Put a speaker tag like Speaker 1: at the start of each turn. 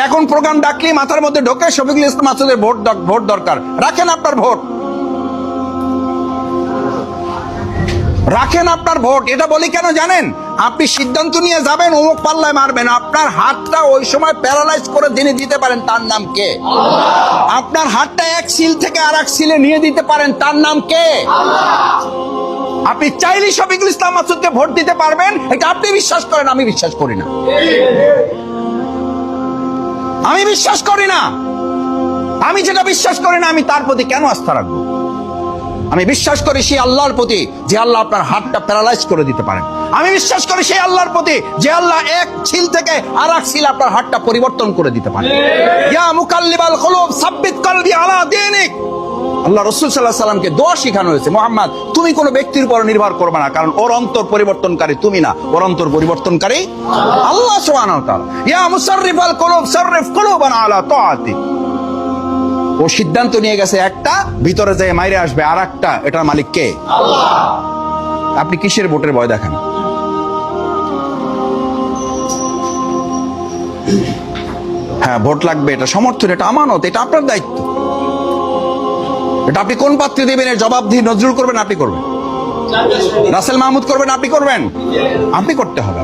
Speaker 1: এখন প্রোগ্রাম ডাকলে মাথার মধ্যে ঢোকে শফিকুল ইসলাম মাসুদের ভোট দরকার। রাখেন আপনার ভোট, রাখেন আপনার ভোট। এটা বলি কেন জানেন? আপনি সিদ্ধান্ত নিয়ে যাবেন অমুক পাল্লায় মারবেন, আপনার হাতটা ওই সময় প্যারালাইজ করে যিনি দিতে পারেন তার নাম কে? আপনার হাতটা এক সিল থেকে আর এক সিলে নিয়ে দিতে পারেন তার নাম কে? আপনি চাইলে শফিকুল ইসলাম মাসুদকে ভোট দিতে পারবেন, এটা আপনি বিশ্বাস করেন, আমি বিশ্বাস করি না। আমি বিশ্বাস করি না। আমি যেটা বিশ্বাস করি না আমি তার প্রতি কেন আস্থা রাখবো? আমি বিশ্বাস করি সেই আল্লাহর প্রতি যে আল্লাহ আপনার হাতটা প্যারালাইজ করে দিতে পারেন। আমি বিশ্বাস করি সেই আল্লাহর প্রতি যে আল্লাহ এক ছিল থেকে আর এক ছিল আপনার হাতটা পরিবর্তন করে দিতে পারেন। ইয়া মুকাল্লিবাল কুলুব সাব্বিত কলবি আলা দীনিক। আল্লাহ রাসূল সাল্লাল্লাহু আলাইহি সাল্লামকে দোয়া শেখানো হয়েছে, মুহাম্মদ তুমি কোনো ব্যক্তির উপর নির্ভর করবে না, কারণ ওর অন্তর পরিবর্তনকারী তুমি না, ওর অন্তর পরিবর্তনকারী আল্লাহ সুবহানাহু ওয়া তাআলা। ইয়া মুসাররিফাল কুলুব সাররিফ কুলুবানা আলা তাআতিক। ও সিদ্ধান্ত নিয়ে গেছে একটা, ভিতরে যায় মাইরে আসবে আর একটা, এটার মালিক কে? আল্লাহ। আপনি কিসের ভোটের ভয় দেখেন? হ্যাঁ ভোট লাগবে, এটা সমর্থন, এটা আমানত, এটা আপনার দায়িত্ব। এটা আপনি কোন পাত্রে দেবেন এর জবাবদিহি নজরুল করবেন, আপনি করবেন। রাসেল মাহমুদ করবেন, আপনি করবেন। আপনি করতে হবে।